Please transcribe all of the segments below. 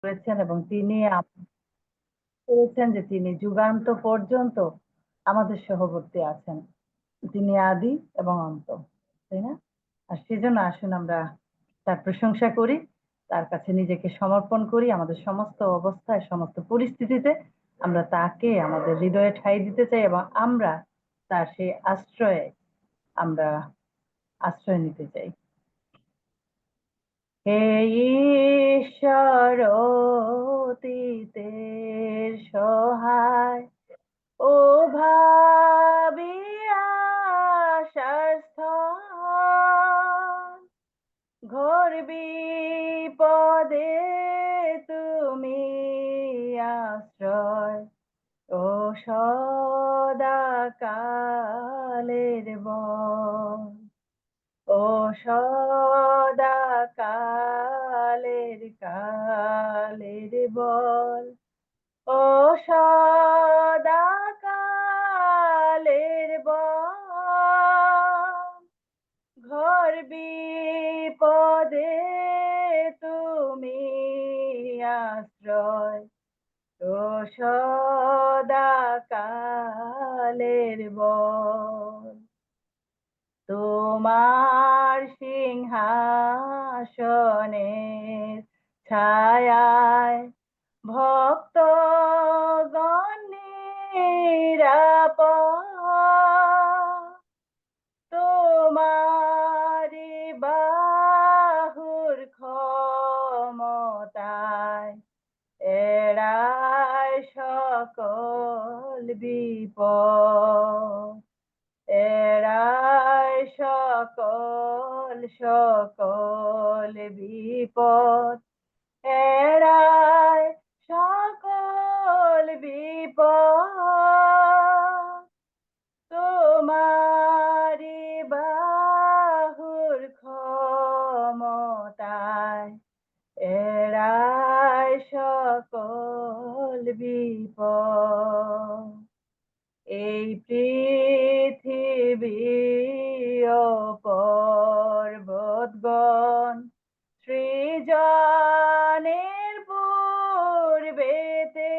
করেছেন এবং তিনি করেছেন যে তিনি যুগান্ত পর্যন্ত আমাদের সহবর্তী আছেন। তিনি আদি এবং অন্ত, তাই না? আর সেজন্য আসুন আমরা তার প্রশংসা করি, তার কাছে নিজেকে সমর্পণ করি। আমাদের সমস্ত অবস্থায়, সমস্ত পরিস্থিতিতে আমরা তাকে আমাদের হৃদয়ে ঠাঁই দিতে চাই এবং আমরা তার সেই আশ্রয়ে আমরা আশ্রয় নিতে চাই। হে ঈশ্বর অতীতের সহায় ও ভাবি আশার স্থল, ঘোর বিপদে তুমি আশ্রয় ও সদা কালের বল, ও সদা কালের কালের বল, ও সদা কালের বল, ঘোর বিপদে তুমি আশ্রয় ও সদা কালের বল। তোমার সিংহাসনের ছায়ায় ভক্তগণ নিরাপদ, তোমারি বাহুর ক্ষমতায় এড়ায় সকল বিপদ, এড়ায় সকল সকল বিপদ, এড়ায় সকল বিপদ, তোমারি বাহুর ক্ষমতায় এড়ায় সকল বিপদ। এই পৃথিবী ও পর্বতগণ সৃজনের পূর্বেতে,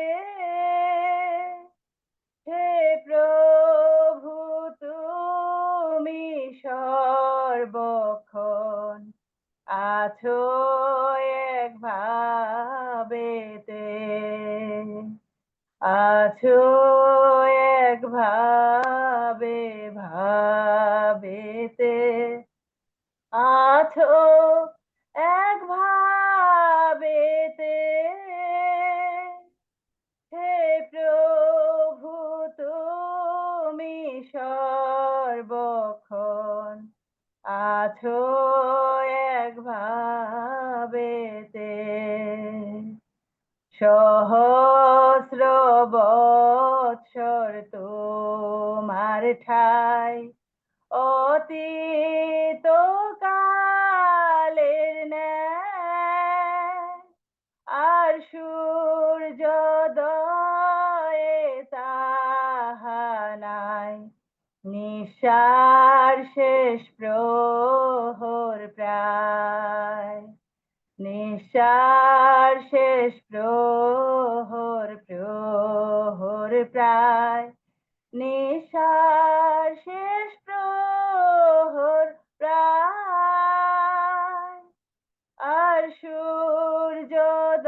হে প্রভু তুমি সর্বক্ষণ আছো এক ভাবেতে, আছো এক ভাবেতে, আছো এক ভাবেতে, হে প্রভু তুমি সর্বক্ষণ আছো এক ভাবেতে। সহস্র বৎসর তোমার ঠাই অতীত কালের ন্যায়, আর সূর্যোদয়ে তাহা নাই, নিশার শেষ প্রহর প্রায়, নিশার শেষ প্রহর প্রহর প্রায়, নিশার শেষ প্রহর প্রায়, আর সূর্যোদয়ে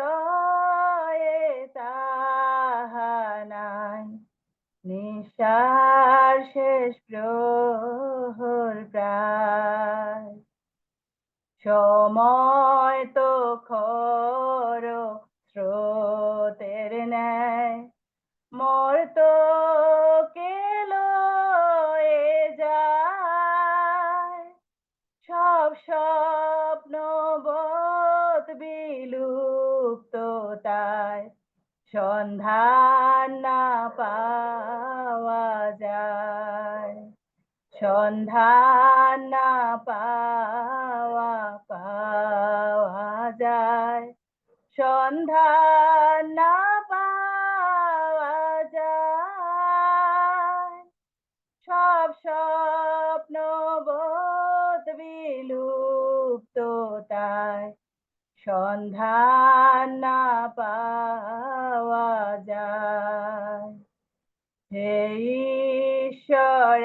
তাহা নাই, নিশার শেষ প্রহর প্রায়। সময় তো খর স্রোতের ন্যায়, মর্ত কে লয়ে যায়, সব স্বপ্ন বোধ বিলুপ্ত তাই, সন্ধান না পাওয়া যায়, সন্ধান না পাওয়া যায়, সন্ধান না পাওয়া যায়, সব স্বপ্ন বোধ বিলুপ্ত তাই, সন্ধান না পাওয়া যায়। হে ঈশ্বর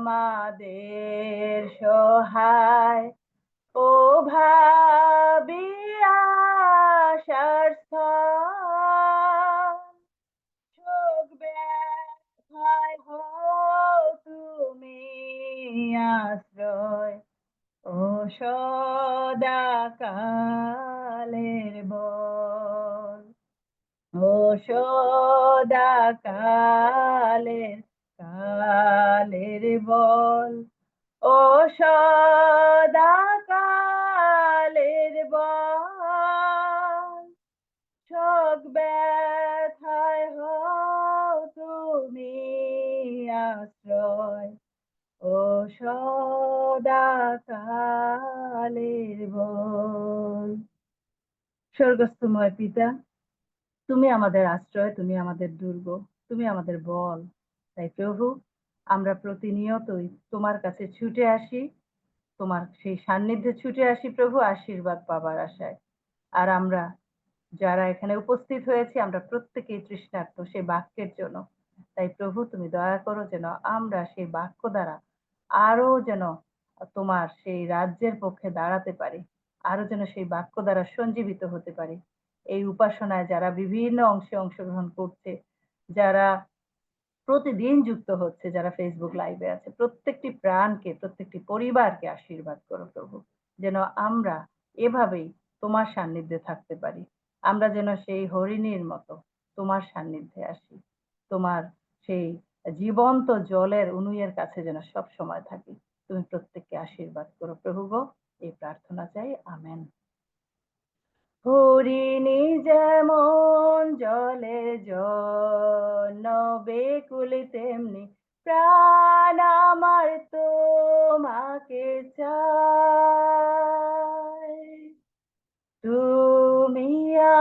আমাদের সহায়, ও ভাবি আশার স্থল। চোখ ব্যথায় হও তুমি আশ্রয়, ও সদা কালের বল। ও সদা কালের বল, ও সদা কালের বল। চোখ ব্যথায় হও তুমি আশ্রয়, ও সদা কালের বল। স্বর্গস্থময় পিতা, তুমি আমাদের আশ্রয়, তুমি আমাদের দুর্গ, তুমি আমাদের বল। তাই প্রভু, আমরা প্রতিনিয়তই তোমার কাছে ছুটে আসি, তোমার সেই সান্নিধ্যে ছুটে আসি প্রভু, আশীর্বাদ পাবার আশায়। আর আমরা যারা এখানে উপস্থিত হয়েছি, আমরা প্রত্যেকেই তৃষ্ণার্ত সেই বাক্যের জন্য। তাই প্রভু, তুমি দয়া করো যেন আমরা সেই বাক্য দ্বারা আরো যেন তোমার সেই রাজ্যের পক্ষে দাঁড়াতে পারি, আরো যেন সেই বাক্য দ্বারা সঞ্জীবিত হতে পারি। এই উপাসনায় যারা বিভিন্ন অংশে অংশগ্রহণ করছে, যারা প্রতিদিন যুক্ত হচ্ছে, যারা ফেসবুক লাইভে আছে, প্রত্যেকটি প্রাণকে, প্রত্যেকটি পরিবারকে আশীর্বাদ করো প্রভু, যেন আমরা এভাবেই তোমার সান্নিধ্যে থাকতে পারি। আমরা যেন সেই হরিণীর মতো তোমার সান্নিধ্যে আসি, তোমার সেই জীবন্ত জলের অনুয়ের কাছে যেন সব সময় থাকি। তুমি প্রত্যেককে আশীর্বাদ করো প্রভু গো, এই প্রার্থনা চাই, আমেন। হরিণী যেমন জলের জন্য বেকুল, তেমনি প্রাণ আমার তোমাকে চায়। তুমি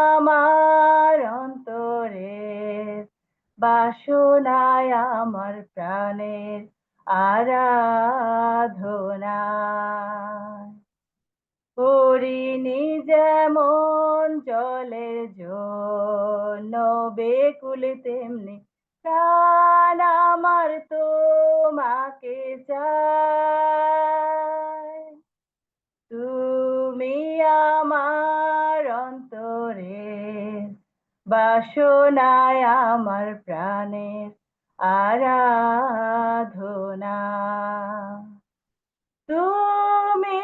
আমার অন্তরের বাসনায়, আমার প্রাণের আরাধনা। হরিণী যেমন জলের জন্য বেকুল, তেমনি প্রাণ আমার তোমাকে চায়। তুমি আমার অন্তরের বাসনায়, আমার প্রাণের আরাধনা। তুমি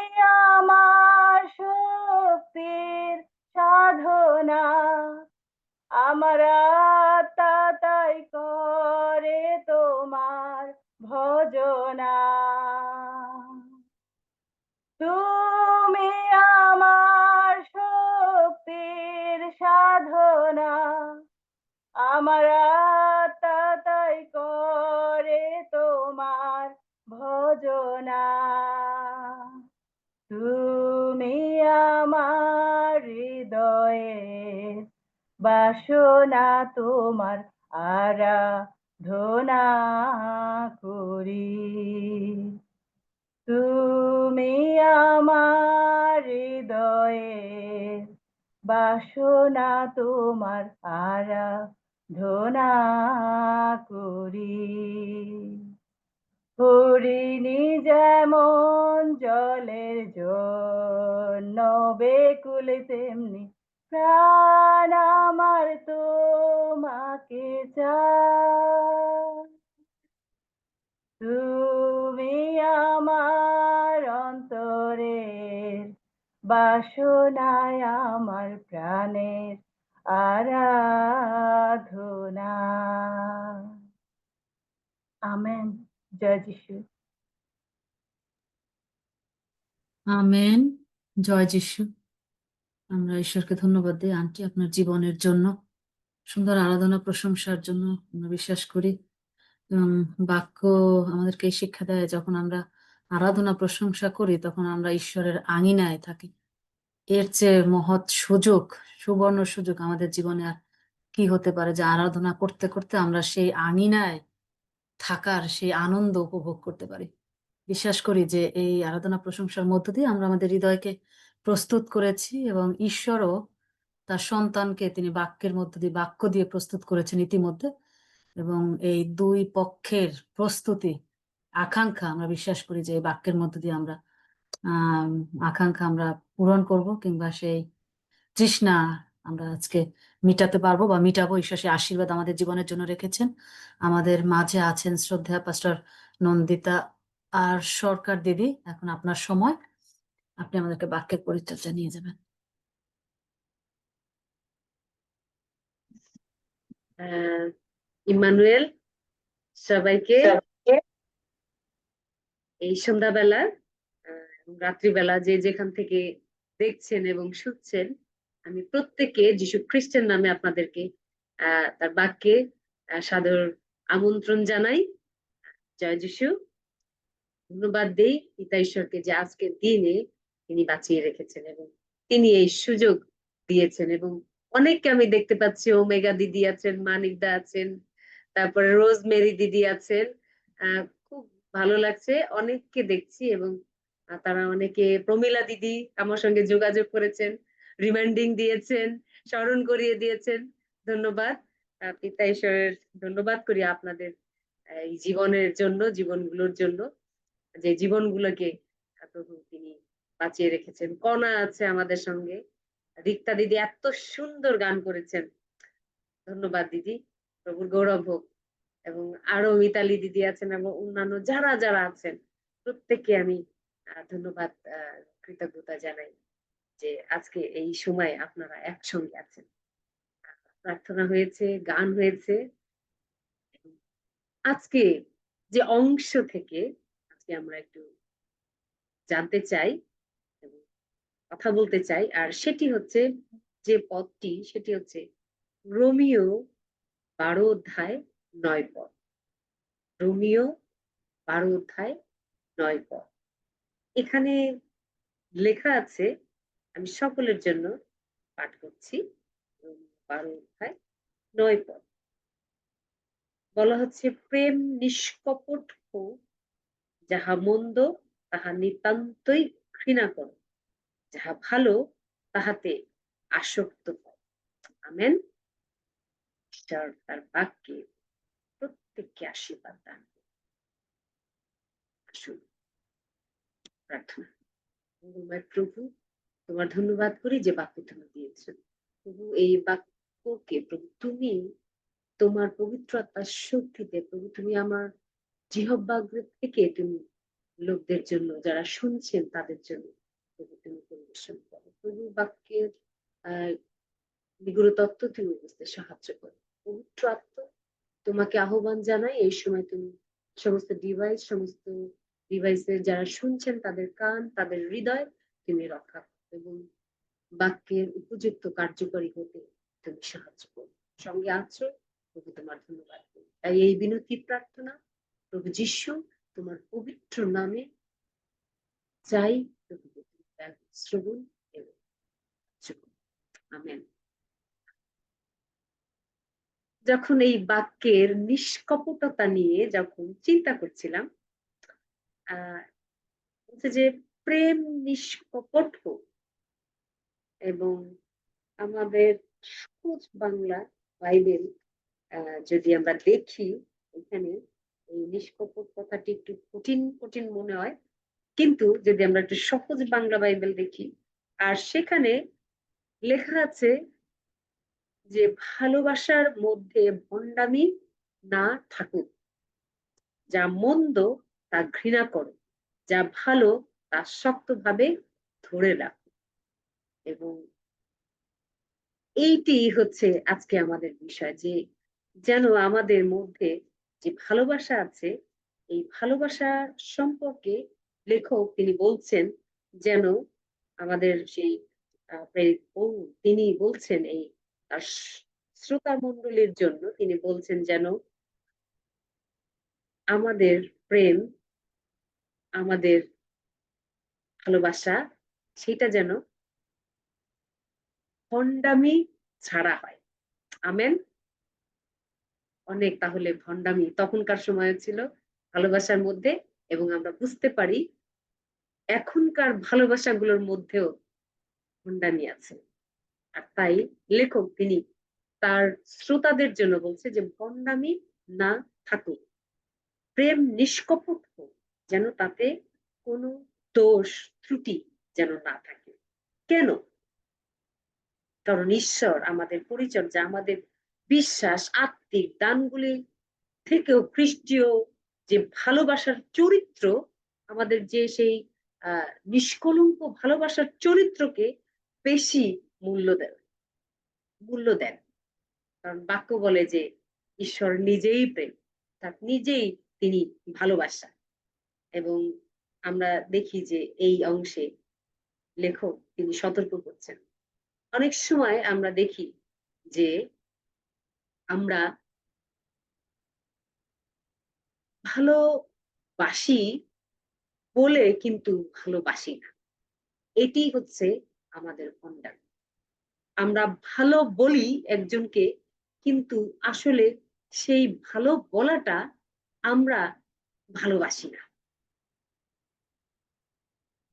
আমার শক্তির সাধনা, আমার আত্মা তাই করে তোমার ভজনা। তুমি আমার শক্তির সাধনা, আমার আত্মা তাই করে তোমার ভজনা। তুমি আমার হৃদয়ের বাসনা, তোমার আরাধনা করি। তুমি আমার হৃদয়ের বাসনা, তোমার আরাধনা করি। হরিণী যেমন জলের জন্য বেকুল, তেমনি প্রাণ আমার তোমাকে চায়। তুমি আমার অন্তরের বাসনায়, আমার প্রাণের আরাধনা। আমেন। জয় যিশু। আমেন। জয় যিশু। আমরা ঈশ্বরকে ধন্যবাদ দিই আন্টি আপনার জীবনের জন্য, সুন্দর আরাধনা প্রশংসার জন্য। আমরা বিশ্বাস করি এবং বাক্য আমাদেরকে এই শিক্ষা দেয়, যখন আমরা আরাধনা প্রশংসা করি তখন আমরা ঈশ্বরের আঙিনায় থাকি। এর চেয়ে মহৎ সুযোগ, সুবর্ণ সুযোগ আমাদের জীবনে আর কি হতে পারে, যে আরাধনা করতে করতে আমরা সেই আঙিনায় থাকার সেই আনন্দ উপভোগ করতে পারি। বিশ্বাস করি যে এই আরাধনা প্রশংসার মধ্য দিয়ে আমরা আমাদের হৃদয়কে প্রস্তুত করেছি এবং ঈশ্বরও তার সন্তানকে তিনি বাক্যের মধ্য দিয়ে বাক্য দিয়ে প্রস্তুত করেছেন ইতিমধ্যে। এবং এই ২ পক্ষের প্রস্তুতি, আকাঙ্ক্ষা আমরা বিশ্বাস করি যে এই বাক্যের মধ্য দিয়ে আমরা আম আকাঙ্ক্ষা আমরা পূরণ করব কিংবা সেই তৃষ্ণা আমরা আজকে মিটাতে পারবো বা মিটাবো। ঈশ্বর সেই আশীর্বাদ আমাদের জীবনের জন্য রেখেছেন। আমাদের মাঝে আছেন শ্রদ্ধেয়া পাস্টর নন্দিতা আর সরকার দিদি। এখন আপনার সময়। আপনি আমাদেরকে বাক্যের পরিচর্যা নিয়ে যাবেন। ইম্মানুয়েল, সবাইকে এই সন্ধ্যাবেলা এবং রাত্রিবেলা যে যেখান থেকে দেখছেন এবং শুনছেন, আমি প্রত্যেককে যিশু খ্রিস্টের নামে আপনাদেরকে তার বাক্যে সাদর আমন্ত্রণ জানাই। জয় যিশু। ধন্যবাদ দেই পিতা ঈশ্বরকে যে আজকের দিনে তিনি বাঁচিয়ে রেখেছেন এবং তিনি এই সুযোগ দিয়েছেন। এবং অনেককে আমি দেখতে পাচ্ছি, ওমেগা দিদি আছেন, মানিকদা আছেন, তারপরে রোজমেরি দিদি আছেন। খুব ভালো লাগছে, অনেককে দেখছি এবং তারা অনেকে, প্রমিলা দিদি আমার সঙ্গে যোগাযোগ করেছেন, রিমাইন্ডিং দিয়েছেন, স্মরণ করিয়ে দিয়েছেন। ধন্যবাদ পিতা ঈশ্বরের, ধন্যবাদ করি আপনাদের এই জীবনের জন্য, জীবনগুলোর জন্য, যে জীবনগুলোকে প্রভু তিনি বাঁচিয়ে রেখেছেন। কণা আছে আমাদের সঙ্গে, রিক্তা দিদি এত সুন্দর গান করেছেন, ধন্যবাদ দিদি, প্রভুর গৌরব হোক। এবং আরো মিতালি দিদি আছেন এবং অন্যান্য যারা যারা আছেন প্রত্যেককে আমি ধন্যবাদ, কৃতজ্ঞতা জানাই যে আজকে এই সময় আপনারা একসঙ্গে আছেন। প্রার্থনা হয়েছে, গান হয়েছে। আজকে যে অংশ থেকে আজকে আমরা একটু জানতে চাই এবং কথা বলতে চাই, আর সেটি হচ্ছে যে পদটি, সেটি হচ্ছে রোমিও 12 অধ্যায় 9 পদ। রোমিও 12 অধ্যায় 9 পদ। এখানে লেখা আছে, আমি সকলের জন্য পাঠ করছি। 12 অধ্যায় 9 পদ বলা হচ্ছে, প্রেম নিষ্কপট হোক, যাহা মন্দ তাহা নিতান্তই ঘৃণা করো, যাহা ভালো তাহাতে আসক্ত হয়। আমেন। ঈশ্বর তার বাক্যে প্রত্যেককে আশীর্বাদ দান করুন। আসুন প্রার্থনা। প্রভু, তোমার ধন্যবাদ করি যে বাক্য তুমি দিয়েছো প্রভু। এই বাক্যকে প্রভু তুমি তোমার পবিত্র আত্মার শক্তিতে প্রভু তুমি আমার জিহ্বার থেকে তুমি লোকদের জন্য, যারা শুনছেন তাদের জন্য প্রভু তুমি পরিবেশন করো। প্রভু বাক্যের নিগুড় তত্ত্ব তুমি বুঝতে সাহায্য করো। পবিত্র আত্মা, তোমাকে আহ্বান জানাই এই সময় তুমি সমস্ত ডিভাইসের যারা শুনছেন তাদের কান, তাদের হৃদয় তুমি রক্ষা করো এবং বাক্যের উপযুক্ত কার্যকরী হতে তুমি সাহায্য করো। সঙ্গে আছো প্রভু, তোমার ধন্যবাদ করি। তাই এই বিনতি প্রার্থনা প্রভু যিশু তোমার পবিত্র নামে চাই, প্রভু শ্রবণ এবং আমেন। যখন এই বাক্যের নিষ্কপটতা নিয়ে যখন চিন্তা করছিলাম, যে প্রেম নিষ্কপট হোক, এবং আমাদের সহজ বাংলা বাইবেল যদি আমরা দেখি, এখানে এই নিষ্কপট কথাটি একটু কঠিন কঠিন মনে হয়, কিন্তু যদি আমরা একটু সহজ বাংলা বাইবেল দেখি, আর সেখানে লেখা আছে যে ভালোবাসার মধ্যে ভণ্ডামি না থাকুক, যা মন্দ তা ঘৃণা করো, যা ভালো তা শক্তভাবে ধরে রাখো। এবং এইটি হচ্ছে আজকে আমাদের বিষয়, যে যেন আমাদের মধ্যে যে ভালোবাসা আছে, এই ভালোবাসা সম্পর্কে লেখক তিনি বলছেন যেন আমাদের সেই তিনি বলছেন এই শ্রোতা মণ্ডলীর জন্য, তিনি বলছেন যেন আমাদের প্রেম, আমাদের ভালোবাসা, সেটা যেন ভণ্ডামি ছাড়া হয়। আমেন। অনেক তাহলে ভণ্ডামি তখনকার সময় ছিল ভালোবাসার মধ্যে, এবং আমরা বুঝতে পারি এখনকার ভালোবাসাগুলোর মধ্যেও ভণ্ডামি আছে। আর তাই লেখক তিনি তার শ্রোতাদের জন্য বলছে যে ভণ্ডামি না থাকুক, প্রেম নিষ্কপট হোক, যেন তাতে কোনো দোষ ত্রুটি যেন না থাকে। কেন? কারণ ঈশ্বর আমাদের পরিচর্যা, আমাদের বিশ্বাস, আত্মিক দানগুলি থেকেও খ্রিস্টীয় যে ভালোবাসার চরিত্র, আমাদের যে সেই নিষ্কলঙ্ক ভালোবাসার চরিত্রকে বেশি মূল্য দেন। কারণ বাক্য বলে যে ঈশ্বর নিজেই প্রেম, তার নিজেই তিনি ভালোবাসা। এবং আমরা দেখি যে এই অংশে লেখক তিনি সতর্ক করছেন। অনেক সময় আমরা দেখি যে আমরা ভালোবাসি বলে কিন্তু ভালোবাসি না, এটি হচ্ছে আমাদের ভণ্ডামি। আমরা ভালো বলি একজনকে, কিন্তু আসলে সেই ভালো বলাটা আমরা ভালোবাসি না।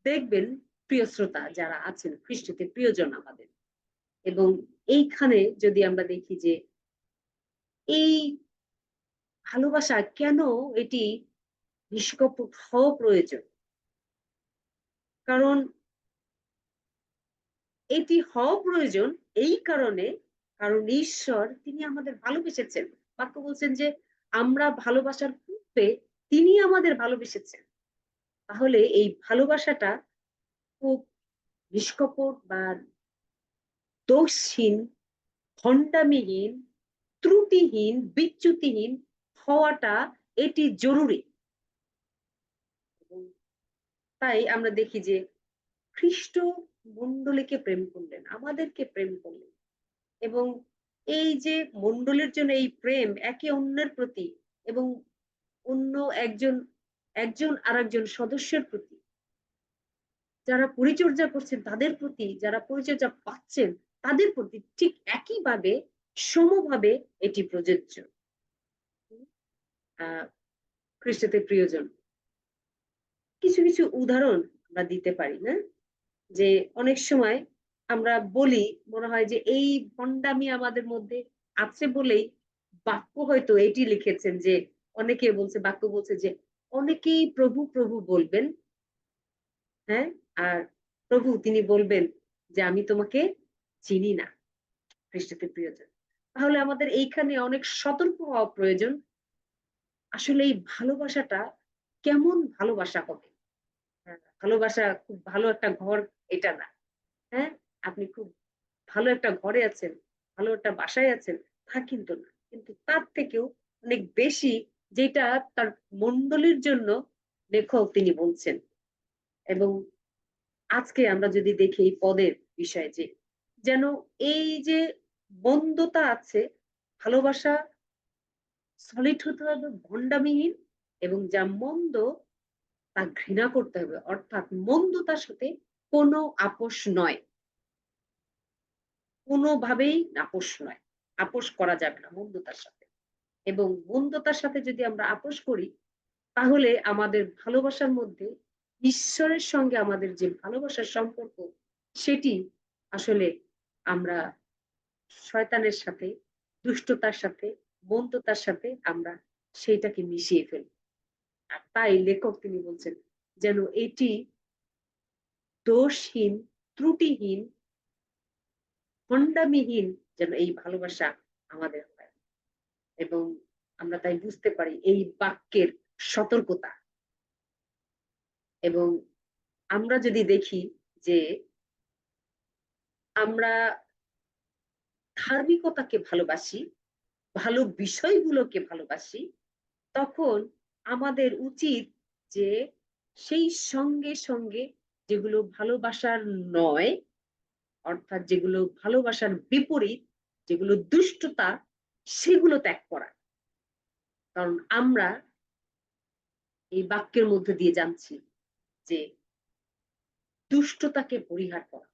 দেখবেন প্রিয় শ্রোতা যারা আছেন খ্রিস্টতে প্রিয়জন আমাদের, এবং এইখানে যদি আমরা দেখি যে এই ভালোবাসা কেন এটি নিষ্কপট হওয়া প্রয়োজন, কারণ এটি হওয়া প্রয়োজন এই কারণে, কারণ ঈশ্বর তিনি আমাদের ভালোবেসেছেন। বাক্য বলছেন যে আমরা ভালোবাসার পূর্বে তিনি আমাদের ভালোবেসেছেন। তাহলে এই ভালোবাসাটা খুব নিষ্কপট বা দোষহীন, ভণ্ডামিহীন, ত্রুটিহীন, বিচ্যুতিহীন হওয়াটা এটি জরুরি। তাই আমরা দেখি যে খ্রিস্ট মণ্ডলীকে প্রেম করলেন, আমাদেরকে প্রেম করলেন, এবং এই যে মণ্ডলীর জন্য এই প্রেম একে অন্যের প্রতি, এবং অন্য একজন আরেকজন সদস্যের প্রতি, যারা পরিচর্যা করছেন তাদের প্রতি, যারা পরিচর্যা পাচ্ছেন তাদের প্রতি ঠিক একইভাবে সমভাবে এটি প্রযোজ্য। খ্রিস্টতে প্রিয়জন, কিছু কিছু উদাহরণ আমরা দিতে পারি না, যে অনেক সময় আমরা বলি মনে হয় যে এই ভণ্ডামি আমাদের মধ্যে আছে বলেই বাক্য হয়তো এটি লিখেছেন যে অনেকে বলছে, বাক্য বলছে যে অনেকেই প্রভু প্রভু বলবেন, হ্যাঁ, আর প্রভু তিনি বলবেন যে আমি তোমাকে চিনি না। খ্রিস্টতে প্রিয়জন, তাহলে আমাদের এইখানে অনেক সতর্ক হওয়া প্রয়োজন। আসলে এই ভালোবাসাটা কেমন ভালোবাসা হবে? ভালোবাসা খুব ভালো একটা ঘর এটা না, হ্যাঁ, আপনি খুব ভালো একটা ঘরে আছেন, ভালো একটা বাসায় আছেন, তা কিন্তু না, কিন্তু তার থেকেও অনেক বেশি যেটা তার মণ্ডলীর জন্য লেখক তিনি বলছেন। এবং আজকে আমরা যদি দেখি এই পদের বিষয়ে, যে যেন এই যে মন্দতা আছে, ভালোবাসা সলিড হতে হবে, ভণ্ডামিহীন, এবং যা মন্দ তা ঘৃণা করতে হবে, অর্থাৎ মন্দতার সাথে কোনো আপোষ নয়, কোনোভাবেই আপোষ নয়, আপোষ করা যাবে না মন্দতার সাথে। এবং মন্দতার সাথে যদি আমরা আপোষ করি, তাহলে আমাদের ভালোবাসার মধ্যে ঈশ্বরের সঙ্গে আমাদের যে ভালোবাসার সম্পর্ক, সেটি আসলে আমরা শয়তানের সাথে, দুষ্টতার সাথে, মন্দতার সাথে আমরা সেইটাকে মিশিয়ে ফেলি। আর তাই লেখক তিনি বলছেন যেন এটি দোষহীন, ত্রুটিহীন, ভণ্ডামিহীন যেন এই ভালোবাসা আমাদের হয়। এবং আমরা তাই বুঝতে পারি এই বাক্যের সতর্কতা। এবং আমরা যদি দেখি যে আমরা ধার্মিকতাকে ভালোবাসি, ভালো বিষয়গুলোকে ভালোবাসি, তখন আমাদের উচিত যে সেই সঙ্গে সঙ্গে যেগুলো ভালোবাসার নয়, অর্থাৎ যেগুলো ভালোবাসার বিপরীত, যেগুলো দুষ্টতা, সেগুলো ত্যাগ করা। কারণ আমরা এই বাক্যের মধ্যে দিয়ে জানছি যে দুষ্টতাকে পরিহার করা,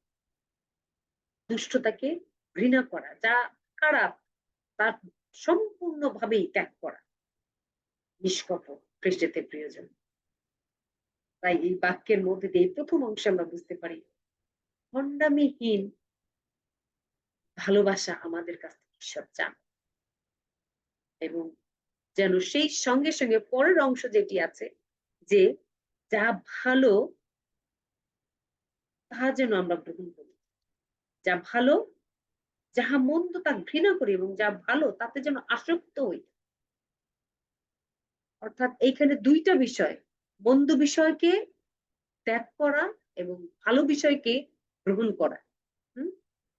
দুষ্টতাকে ঘৃণা করা, যা খারাপ তা সম্পূর্ণভাবেই ত্যাগ করা নিষ্কপট খ্রিস্টতে প্রিয়জন। তাই এই বাক্যের মধ্যে দিয়ে প্রথম অংশে আমরা বুঝতে পারি ভণ্ডামিহীন ভালোবাসা আমাদের কাছ থেকে ঈশ্বর চান, এবং যেন সেই সঙ্গে সঙ্গে পরের অংশ যেটি আছে, যে যা ভালো তাহা যেন আমরা গ্রহণ করি, যা ভালো, যাহা মন্দ তা ঘৃণা করি, এবং যা ভালো তাতে যেন আসক্ত হই। অর্থাৎ এইখানে দুইটা বিষয়, মন্দ বিষয়কে ত্যাগ করা এবং ভালো বিষয়কে গ্রহণ করা।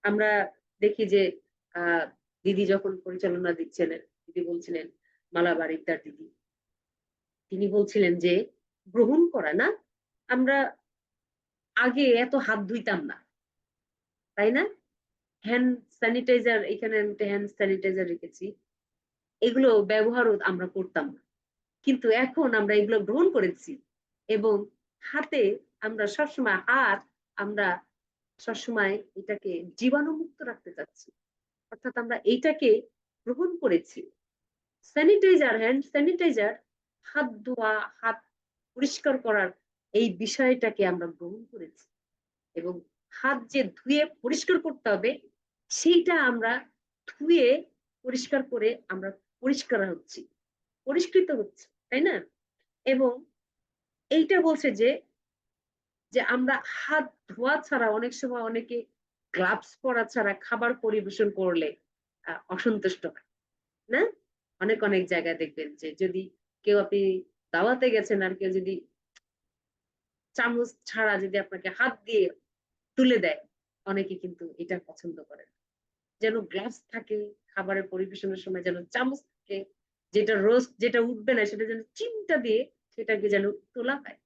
আমরা দেখি যে দিদি যখন পরিচালনা দিচ্ছিলেন, দিদি বলছিলেন, মালাবার ইকদার দিদি, তিনি বলছিলেন যে গ্রহণ করা না, আমরা আগে এত হাত ধুইতাম না, তাই না? হ্যান্ড স্যানিটাইজার, এখানে হ্যান্ড স্যানিটাইজার রেখেছি, এগুলো ব্যবহারও আমরা করতাম না, কিন্তু এখন আমরা এগুলো গ্রহণ করেছি, এবং হাতে আমরা সবসময় আমরা সবসময় এটাকে জীবাণুমুক্ত রাখতে চাচ্ছি। অর্থাৎ আমরা এইটাকে গ্রহণ করেছি। স্যানিটাইজার, হ্যান্ড স্যানিটাইজার, হাত ধোয়া, হাত পরিষ্কার করার এই বিষয়টাকে আমরা গ্রহণ করেছি, এবং হাত যে ধুয়ে পরিষ্কার করতে হবে সেইটা আমরা ধুয়ে পরিষ্কার করে আমরা পরিষ্কার হচ্ছি, পরিষ্কৃত হচ্ছে, তাই না? এবং এইটা বলছে যে যে আমরা হাত ধোয়া ছাড়া, অনেক সময় অনেকে গ্লাভস পরা ছাড়া খাবার পরিবেশন করলে অসন্তুষ্ট হয় না? অনেক অনেক জায়গায় দেখবেন যে যদি কেউ, আপনি দাওয়াতে গেছেন আর কেউ যদি চামচ ছাড়া যদি আপনাকে হাত দিয়ে তুলে দেয়, অনেকে কিন্তু এটা পছন্দ করেন। যেন গ্লাভস থাকে, খাবারের পরিবেশনের সময় যেন চামচ থাকে, যেটা রোস্ট, যেটা উঠবে না সেটা যেন চিমটা দিয়ে সেটাকে যেন তোলা হয়।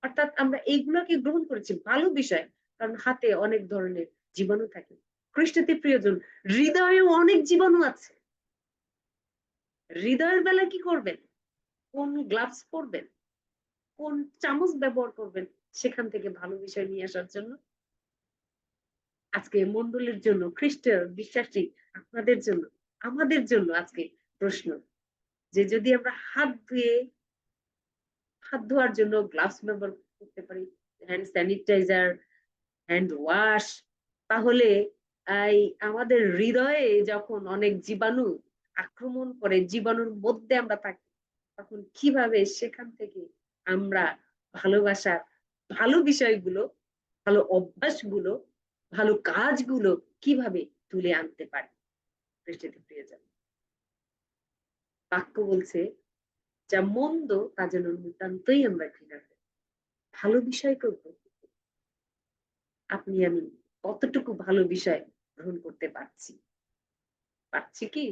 অর্থাৎ আমরা এইগুলোকে গ্রহণ করেছি, ভালো বিষয়, কারণ হাতে অনেক ধরনের জীবাণু থাকে। খ্রিস্টতে প্রিয়জন, হৃদয়েও অনেক জীবাণু আছে। হৃদয়ের বেলা কি করবেন? কোন গ্লাভস পরবেন, কোন চামচ ব্যবহার করবেন, সেখান থেকে ভালো বিষয় নিয়ে আসার জন্য। আজকে মন্ডলীর জন্য, খ্রিস্ট বিশ্বাসী আপনাদের জন্য, আমাদের জন্য আজকে প্রশ্ন, যে যদি আমরা হাত ধোয়ার জন্য গ্লাভস ব্যবহার করতে পারি, হ্যান্ড স্যানিটাইজার, হ্যান্ড ওয়াশ, তাহলে আমাদের হৃদয়ে যখন অনেক জীবাণু আক্রমণ করে, জীবাণুর মধ্যে আমরা থাকি, তখন কিভাবে সেখান থেকে আমরা ভালোবাসার ভালো বিষয়গুলো, ভালো অভ্যাসগুলো, ভালো কাজগুলো কিভাবে তুলে আনতে পারি। প্রিয়জন, বাক্য বলছে যা মন্দ তা যেন নিতান্তই আমরা ঘৃণা করি, ভালো বিষয় করবো। আপনি আমি কতটুকু ভালো বিষয় গ্রহণ করতে পারছি, কি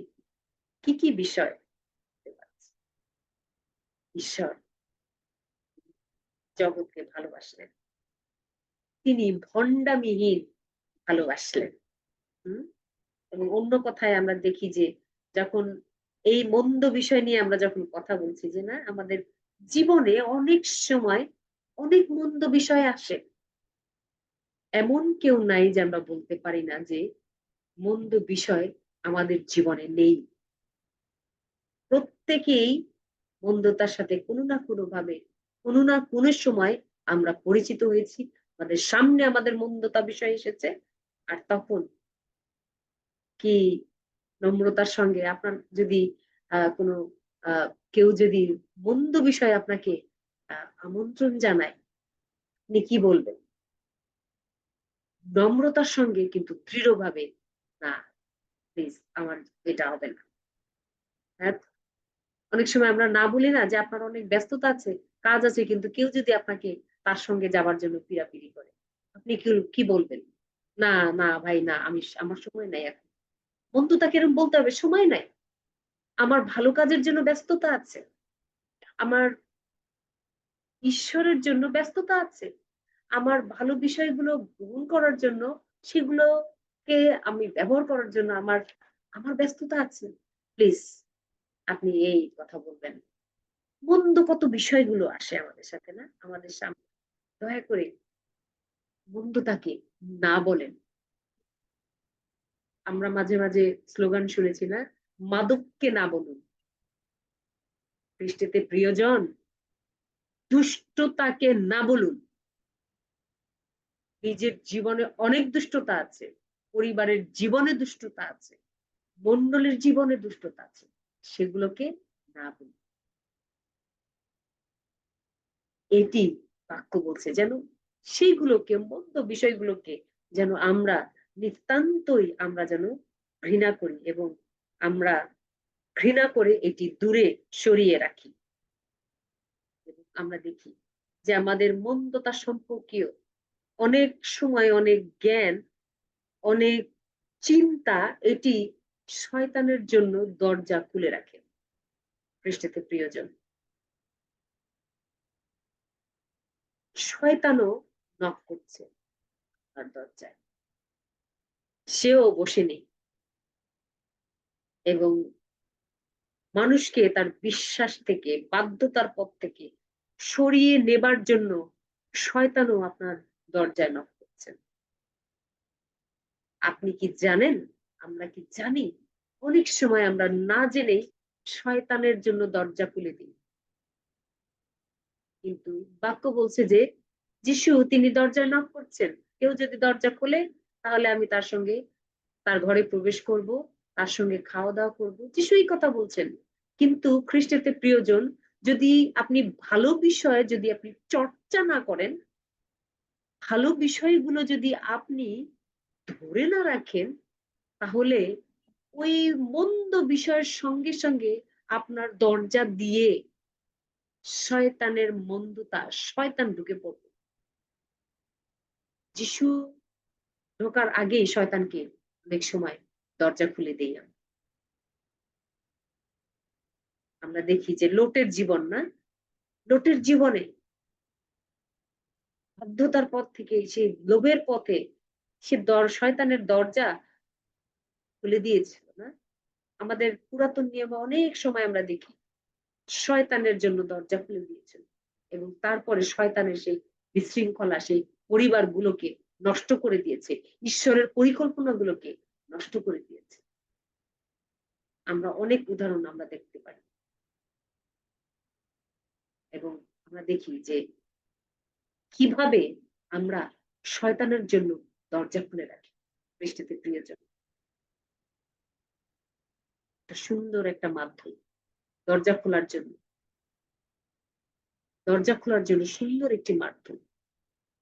কি কি বিষয় ঈশ্বর জগৎকে ভালোবাসলেন, তিনি ভণ্ডামিহীন ভালোবাসলেন। এবং অন্য কথায় আমরা দেখি যে যখন এই মন্দ বিষয় নিয়ে আমরা যখন কথা বলছি, যে না, আমাদের জীবনে অনেক সময় অনেক মন্দ বিষয় আসে, এমন কেউ নাই যে আমরা বলতে পারি না যে মন্দ বিষয় আমাদের জীবনে নেই। প্রত্যেকেই মন্দতার সাথে কোনো না কোনো ভাবে, কোনো না কোনো সময় আমরা পরিচিত হয়েছি, আমাদের সামনে আমাদের মন্দতা বিষয় এসেছে, আর তখন কি নম্রতার সঙ্গে আপনার যদি কোনো কেউ যদি মন্দ বিষয় আপনাকে আমন্ত্রণ জানায়, আপনি কি বলবেন? নম্রতার সঙ্গে কিন্তু দৃঢ়ভাবে, না প্লিজ, আমার এটা হবে না। হ্যাঁ, অনেক সময় আমরা না বলি না যে আপনার অনেক ব্যস্ততা আছে, কাজ আছে, কিন্তু কেউ যদি আপনাকে তার সঙ্গে যাবার জন্য পিড়াপিড়ি করে, আপনি কি বলবেন? না না ভাই, না, আমার সময় নাই এখন। বন্ধুতাকে এরকম বলতে হবে, সময় নাই, আমার ভালো কাজের জন্য ব্যস্ততা আছে, আমার ঈশ্বরের জন্য ব্যস্ততা আছে, আমার ভালো বিষয়গুলো গ্রহণ করার জন্য, সেগুলোকে আমি ব্যবহার করার জন্য আমার আমার ব্যস্ততা আছে। প্লিজ, আপনি এই কথা বলবেন। মন্দ কত বিষয়গুলো আসে আমাদের সাথে, না, আমাদের সামনে, দয়া করে মন্দতাকে না বলেন। আমরা মাঝে মাঝে স্লোগান শুনেছি না, মাদককে না বলুন। খ্রিস্টতে প্রিয়জন, দুষ্টতাকে না বলুন। নিজের জীবনে অনেক দুষ্টতা আছে, পরিবারের জীবনে দুষ্টতা আছে, মন্ডলের জীবনে দুষ্টতা আছে, সেগুলোকে না বলি। এটি বাক্য বলছে যেন সেইগুলোকে, মন্দ বিষয়গুলোকে যেন আমরা নিতান্তই আমরা যেন ঘৃণা করি, এবং আমরা ঘৃণা করে এটি দূরে সরিয়ে রাখি। এবং আমরা দেখি যে আমাদের মন্দতা সম্পর্কীয় অনেক সময় অনেক জ্ঞান, অনেক চিন্তা এটি শয়তানের জন্য দরজা খুলে রাখে। খ্রিস্টতে প্রিয়জন, শয়তানও নক করছে তার দরজায়, সেও বসে নেই, এবং মানুষকে তার বিশ্বাস থেকে, বাধ্যতার পথ থেকে সরিয়ে নেবার জন্য শয়তানও আপনার দরজায় নক করছেন। আপনি কি জানেন, আমরা কি জানি, অনেক সময় আমরা না জেনে শয়তানের জন্য দরজা খুলে দিই। কিন্তু বাক্য বলছে যে যিশু তিনি দরজায় নক করছেন, কেউ যদি দরজা খোলে তাহলে আমি তার সঙ্গে তার ঘরে প্রবেশ করব, তার সঙ্গে খাওয়া দাওয়া করবো, যিশু এই কথা বলছেন। কিন্তু খ্রিস্টেতে প্রিয়জন, যদি আপনি ভালো বিষয় যদি আপনি চর্চা না করেন, ভালো বিষয়গুলো যদি আপনি ধরে না রাখেন, তাহলে ওই মন্দ বিষয়ের সঙ্গে সঙ্গে আপনার দরজা দিয়ে শয়তানের মন্দতা, শয়তান ঢুকে পড়বে। যিশু ঢোকার আগেই শয়তানকে অনেক সময় দরজা খুলে দেই আমরা দেখি যে লোটের জীবন, না, লোটের জীবনে বাধ্যতার পথ থেকে, সেই লোভের পথে সে শয়তানের দরজা খুলে দিয়েছিল, না? আমাদের পুরাতন নিয়মে অনেক সময় আমরা দেখি শয়তানের জন্য দরজা খুলে দিয়েছিল, এবং তারপরে শয়তানের সেই বিশৃঙ্খলা, সেই পরিবারগুলোকে নষ্ট করে দিয়েছে, ঈশ্বরের পরিকল্পনাগুলোকে নষ্ট করে দিয়েছে। আমরা অনেক উদাহরণ আমরা দেখতে পারি, এবং আমরা দেখি যে কিভাবে আমরা শয়তানের জন্য দরজা খুলে রাখি। বৃষ্টিতে প্রিয়জন, সুন্দর একটা মাধ্যম দরজা খোলার জন্য, দরজা খোলার জন্য সুন্দর একটি মাধ্যম।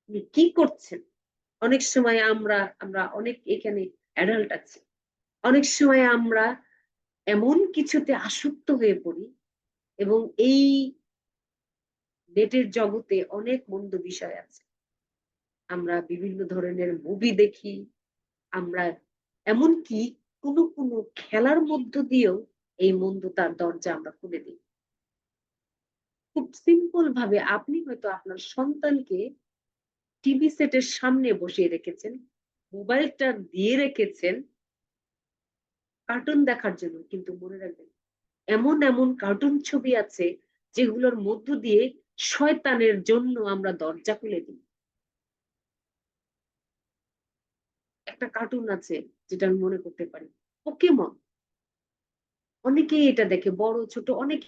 আপনি কি করছেন? অনেক সময় আমরা আমরা অনেক এখানে অ্যাডাল্ট আছে, অনেক সময় আমরা এমন কিছুতে আসক্ত হয়ে পড়ি, এবং এই নেটের জগতে অনেক মন্দ বিষয় আছে। আমরা বিভিন্ন ধরনের মুভি দেখি, আমরা এমনকি কোনো কোনো খেলার মধ্য দিয়েও এই মন্দতার দরজা আমরা খুলে দিই। খুব সিম্পল ভাবে আপনি হয়তো আপনার সন্তানকে টিভি সেটের সামনে বসিয়ে রেখেছেন, মোবাইলটা দিয়ে রেখেছেন কার্টুন দেখার জন্য, কিন্তু মনে রাখবেন এমন এমন কার্টুন ছবি আছে যেগুলোর মধ্য দিয়ে শয়তানের জন্য আমরা দরজা খুলে দিই। একটা কার্টুন আছে যেটা আমি মনে করতে পারি, পোকেমন। অনেকেই এটা দেখে, বড় ছোট অনেক।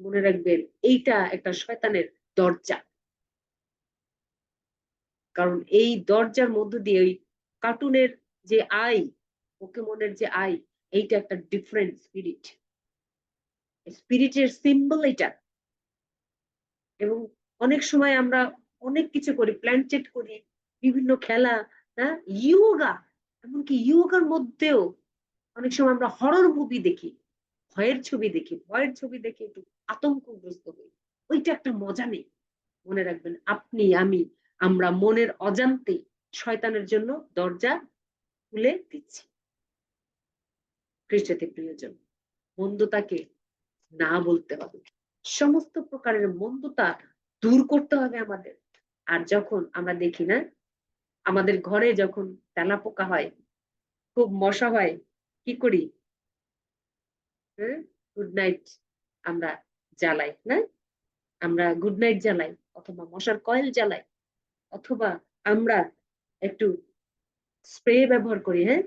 মনে রাখবেন এইটা একটা শয়তানের দরজা, কারণ এই দরজার মধ্য দিয়ে ওই কার্টুনের যে আই, পোকেমনের যে আই, এইটা একটা ডিফারেন্ট স্পিরিট, স্পিরিটের সিম্বল এটা। এবং অনেক সময় আমরা অনেক কিছু করি, প্ল্যানচেট করি, বিভিন্ন খেলা, হ্যাঁ, ইয়োগা, এমনকি ইয়োগার মধ্যেও অনেক সময় আমরা হরর মুভি দেখি, ভয়ের ছবি দেখি, ভয়ের ছবি দেখে একটু আতঙ্কগ্রস্ত হই। ওইটা একটা মজা নেই। মনে রাখবেন আপনি আমি আমরা মনের অজান্তে শয়তানের জন্য দরজা খুলে দিচ্ছি। খ্রিস্টতে প্রিয়জন, মন্দতাকে না বলতে হবে, সমস্ত প্রকারের মন্দতা দূর করতে হবে আমাদের। আর যখন আমরা দেখি, না, আমাদের ঘরে যখন তেলাপোকা হয়, খুব মশা হয়, কি করি? গুড নাইট আমরা জ্বালাই, না? আমরা গুড নাইট জ্বালাই, অথবা মশার কয়েল জ্বালাই, অথবা আমরা একটু স্প্রে ব্যবহার করি, হ্যাঁ,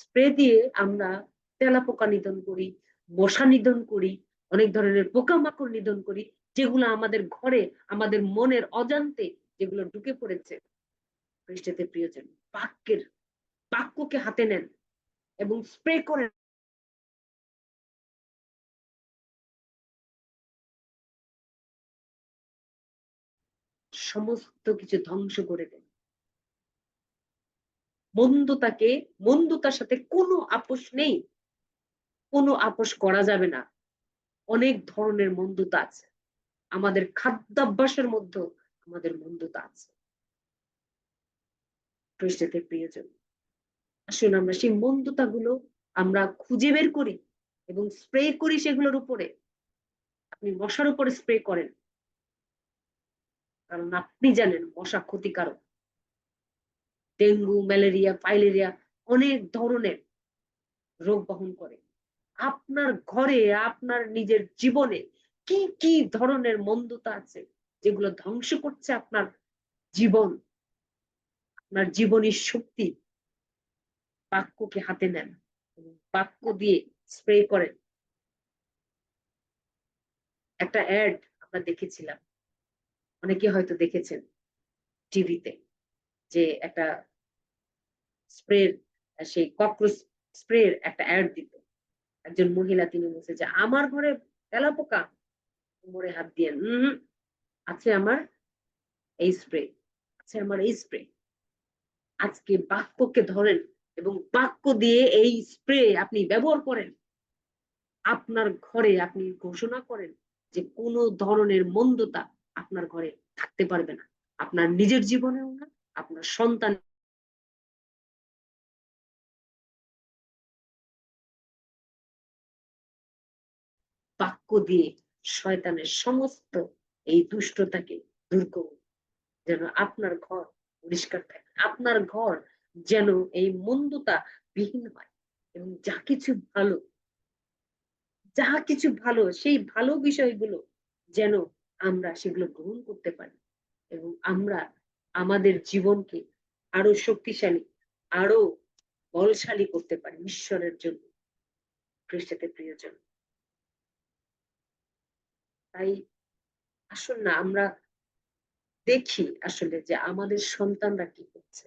স্প্রে দিয়ে আমরা তেলাপোকা নিধন করি, মশা নিধন করি, অনেক ধরনের পোকামাকড় নিধন করি। যেগুলো আমাদের ঘরে, আমাদের মনের অজান্তে যেগুলো ঢুকে পড়েছে, খ্রিস্টতে প্রিয়জন, বাক্যকে হাতে নেন এবং স্প্রে করেন, সমস্ত কিছু ধ্বংস করে দেন। মন্দতার সাথে কোনো আপোষ নেই, কোনো আপোষ করা যাবে না। অনেক ধরনের মন্দতা আছে, আমাদের খাদ্যাভ্যাসের মধ্যেও আমাদের মন্দতা আছে। খ্রিস্টতে প্রিয়জন, আসুন আমরা সেই মন্দতা গুলো আমরা খুঁজে বের করি এবং স্প্রে করি সেগুলোর উপরে। আপনি মশার উপরে স্প্রে করেন, কারণ আপনি জানেন মশা ক্ষতিকারক। ডেঙ্গু, ম্যালেরিয়া, ফাইলেরিয়া অনেক ধরনের রোগ বহন করে। আপনার ঘরে, আপনার নিজের জীবনে কি কি ধরনের মন্দতা আছে যেগুলো ধ্বংস করছে আপনার জীবন, আপনার জীবনের শক্তি। বাক্যকে হাতে নেন, বাক্য দিয়ে স্প্রে করেন। একটা অ্যাড আমরা দেখেছিলাম, অনেকে হয়তো দেখেছেন টিভিতে, যে একটা স্প্রের, সেই ককরোচ স্প্রের একটা অ্যাড দিত। একজন মহিলা, তিনি বলছে যে আমার ঘরে তেলাপোকা, কোমরে হাত দিয়ে, আছে আমার এই স্প্রে, আছে আমার এই স্প্রে। আজকে বাক্যকে ধরেন এবং বাক্য দিয়ে এই স্প্রে আপনি ব্যবহার করেন। আপনার ঘরে আপনি ঘোষণা করেন যে কোনো ধরনের মন্দতা আপনার ঘরে থাকতে পারবে না, আপনার নিজের জীবনেও না, আপনার সন্তান। বাক্য দিয়ে শয়তানের সমস্ত এই দুষ্টতাকে দূর করুন, যেন আপনার ঘর পরিষ্কার থাকে, আপনার ঘর যেন এই মন্দতা বিহীন হয়, এবং যা কিছু ভালো সেই ভালো বিষয়গুলো যেন আমরা সেগুলো গ্রহণ করতে পারি, এবং আমরা আমাদের জীবনকে আরো শক্তিশালী, আরো বলশালী করতে পারি ঈশ্বরের জন্য। খ্রিস্টতে প্রিয়জন, তাই আসুন না আমরা দেখি আসলে যে আমাদের সন্তানরা কি করছে,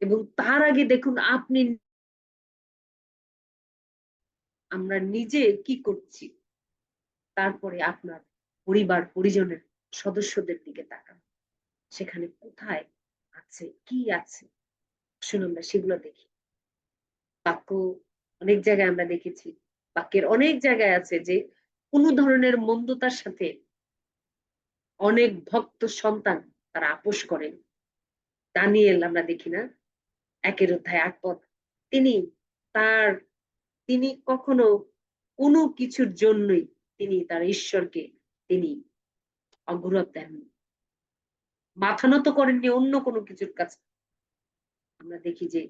এবং তার আগে দেখুন আমরা নিজে কি করছি, তারপরে আপনার পরিবার পরিজনের সদস্যদের দিকে তাকান, সেখানে কোথায় আছে, কি আছে, আসুন আমরা সেগুলো দেখি। বাক্য অনেক জায়গায় আমরা দেখেছি, বাক্যের অনেক জায়গায় আছে যে কোনো ধরনের মন্দতার সাথে অনেক ভক্ত সন্তান তারা আপোষ করেন। দানিয়েল আমরা দেখি না, 1 অধ্যায় 8 পদ, তিনি তার তিনি কখনো কোনো কিছুর জন্যই তিনি তার ঈশ্বরকে তিনি অগ্রাহ্য দেননি, মাথা নত করেননি অন্য কোনো কিছুর কাছে। আমরা দেখি যে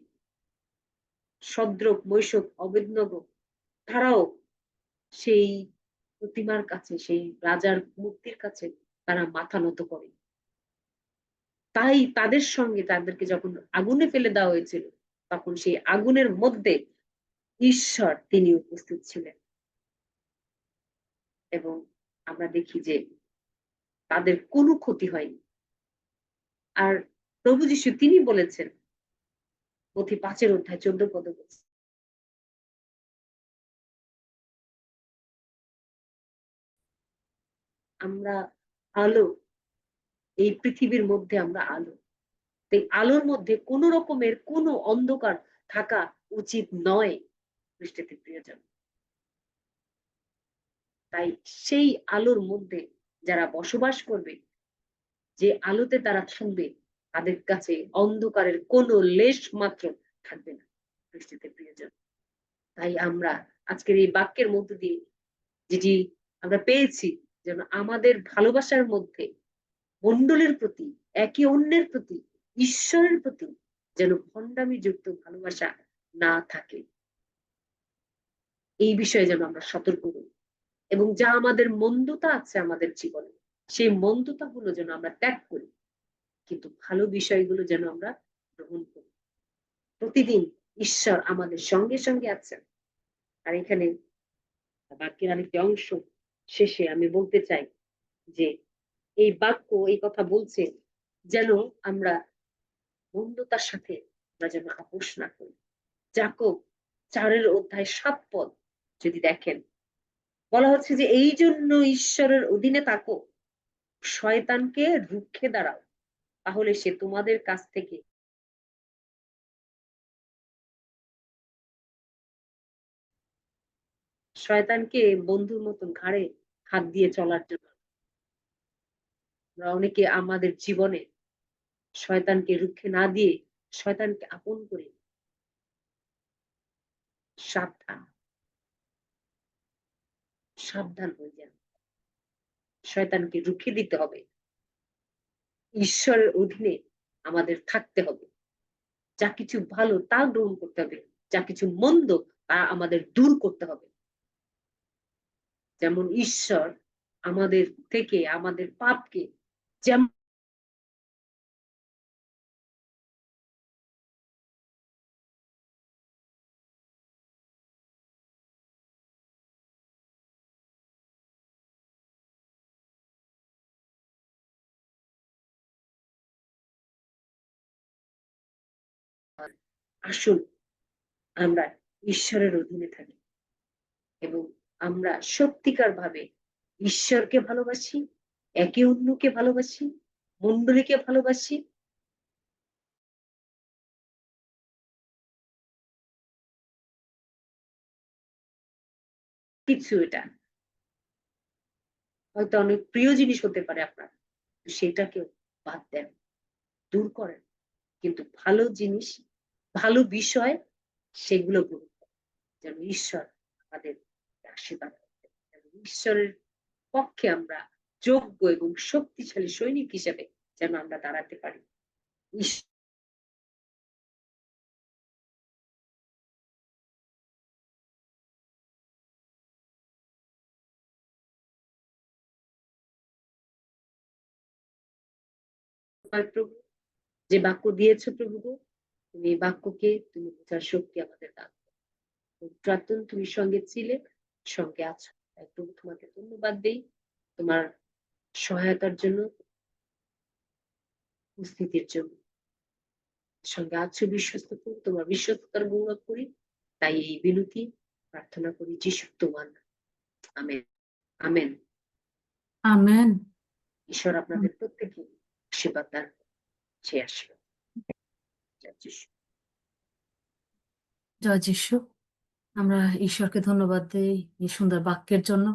শদ্রক, মৈশক, অবেদনগো, তারাও সেই প্রতিমার কাছে, সেই রাজার মূর্তির কাছে তারা মাথা নত করে। তাই তাদের সঙ্গে তাদেরকে যখন আগুনে ফেলে দেওয়া হয়েছিল, তখন সেই আগুনের মধ্যে ঈশ্বর তিনি উপস্থিত ছিলেন, এবং আমরা দেখি যে তাদের কোনো ক্ষতি হয়নি। আর প্রভু যীশু তিনি বলেছেন, মথি 5 অধ্যায় 14 পদে বলছেন, আমরা আলো, এই পৃথিবীর মধ্যে আমরা আলো। এই আলোর মধ্যে কোন রকমের কোনো অন্ধকার থাকা উচিত নয় খ্রিস্টতে প্রিয়জন। তাই সেই আলোর মধ্যে যারা বসবাস করবে, যে আলোতে তারা থাকবে, তাদের কাছে অন্ধকারের কোনো লেশ মাত্র থাকবে না খ্রিস্টতে প্রিয়জন। তাই আমরা আজকের এই বাক্যের মধ্য দিয়ে যেটি আমরা পেয়েছি, যেন আমাদের ভালোবাসার মধ্যে মণ্ডলের প্রতি, একে অন্যের প্রতি, ঈশ্বরের প্রতি যেন ভণ্ডামি যুক্ত ভালোবাসা না থাকে, এই বিষয়ে যেন আমরা সতর্ক হই, এবং যা আমাদের মন্দতা আছে আমাদের জীবনে, সেই মন্দতা গুলো যেন আমরা ত্যাগ করি, কিন্তু ভালো বিষয়গুলো যেন আমরা গ্রহণ করি। প্রতিদিন ঈশ্বর আমাদের সঙ্গে সঙ্গে আছেন। আর এখানে বাক্যের আরেকটি অংশ শেষে আমি বলতে চাই যে এই বাক্য এই কথা বলছে যেন আমরা বন্ধুতার সাথে আমরা যেন আপোষ না করি। যাকব 4 অধ্যায় 7 পদ যদি দেখেন, বলা হচ্ছে যে এই জন্য ঈশ্বরের অধীনে থাকো, শয়তানকে রুখে দাঁড়াও, তাহলে সে তোমাদের কাছ থেকে শয়তানকে বন্ধুর মতন ঘাড়ে হাত দিয়ে চলার জন্য আমরা অনেকে আমাদের জীবনে শয়তানকে রুখে না দিয়ে শয়তানকে আপন করে সাবধান সাবধান হয়ে যান। শয়তানকে রুখে দিতে হবে, ঈশ্বরের অধীনে আমাদের থাকতে হবে। যা কিছু ভালো তা গ্রহণ করতে হবে, যা কিছু মন্দ তা আমাদের দূর করতে হবে। যেমন ঈশ্বর আমাদের থেকে আমাদের পাপকে যেমন আসুন আমরা ঈশ্বরের অধীনে থাকি এবং আমরা সত্যিকার ভাবে ঈশ্বরকে ভালোবাসি, একে অন্যকে ভালোবাসি, মণ্ডলীকে ভালোবাসি। কিছু এটা হয়তো অনেক প্রিয় জিনিস হতে পারে আপনার, সেটাকে বাদ দেন, দূর করেন, কিন্তু ভালো জিনিস, ভালো বিষয় সেগুলো গ্রহণ করেন, যেন ঈশ্বর আমাদের আশীর্বাদ করেন, যেন ঈশ্বরের পক্ষে আমরা যোগ্য এবং শক্তিশালী সৈনিক হিসেবে যেন আমরা দাঁড়াতে পারি। প্রভু যে বাক্য দিয়েছো প্রভু গো, তুমি এই বাক্যকে তুমি বোঝার শক্তি আমাদের দান করো। প্রার্থনা তুমি সঙ্গে ছিলে, সঙ্গে আছো, তাই প্রভু তোমাকে ধন্যবাদ দেই তোমার সহায়তার জন্য, উপস্থিতির জন্য। সঙ্গে আছো বিশ্বস্ত প্রভু, তোমার বিশ্বস্ততার গৌরব করি, তাই এই বিনতি প্রার্থনা করি যিশু তোমার নামে। Amen amen. আমেন। ঈশ্বর আপনাদের প্রত্যেকে আশীর্বাদ দান সে আশীর্বাদ। জয় যিশু। জয় যিশু। আমরা ঈশ্বরকে ধন্যবাদ দিই এই সুন্দর বাক্যের জন্য।